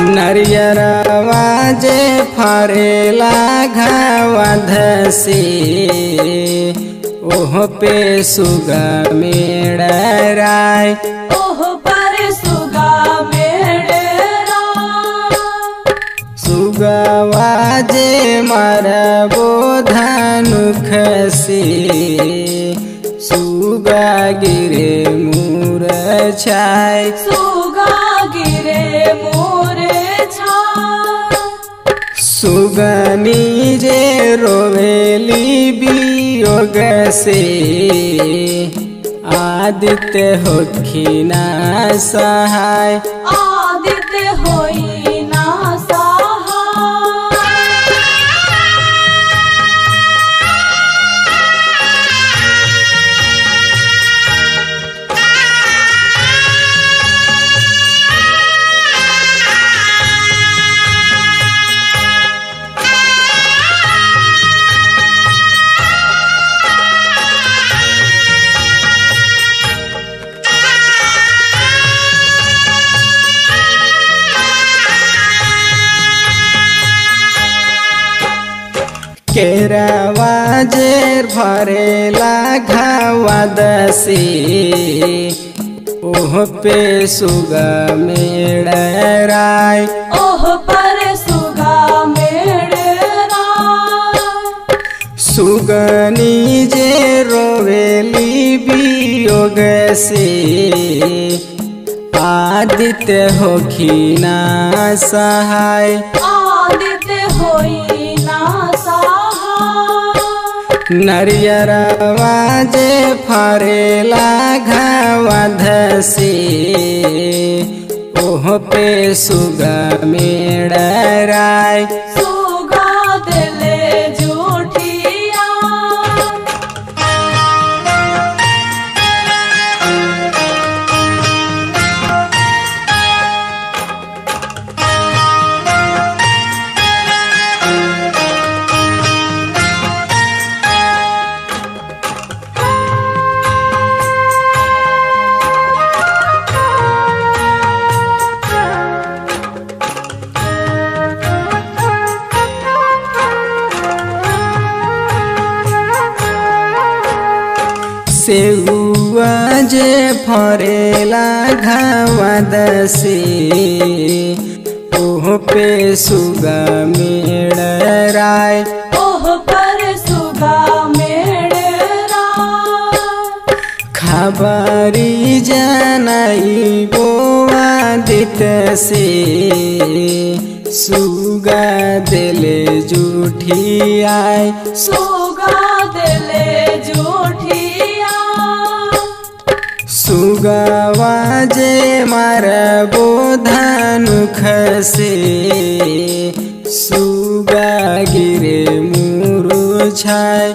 नरियरवा जे फरेला घावा धसे ओह पे सुगा मेड़राय ओह पर सुगा मेड़राय। सुगवा जे मरबो धनुख से सुगा गिरे मूरछाय सुगा गिरे मूरछाय। सुगनी जे रोवेली वियोग से आदित्य होखिना सहाय आदित्य होई ना सहाय। केरवा जे भरेला घावा दसे ओह पे सुगा मेड़राय ओह पर सुगा मेड़राय। सुगनी जे रोवेली वियोग से आदित्य होखिना सहाय आदित्य होई ना सहाय। नरियरवा जे फरेला घावा धसे ओह पे सुगा मेड़राय सुगा दिले जूठिया। सेउआ जे फरेला घावा दसे ओह पे सुगा मेड़राय ओह पर सुगा मेड़राय। खबरी जनाई आदित्य से सुगा दिले जूठियाय सुगा दिले जूठिया। सुगवा जे मरबो धनुख से सुगा गिरे मूरछाय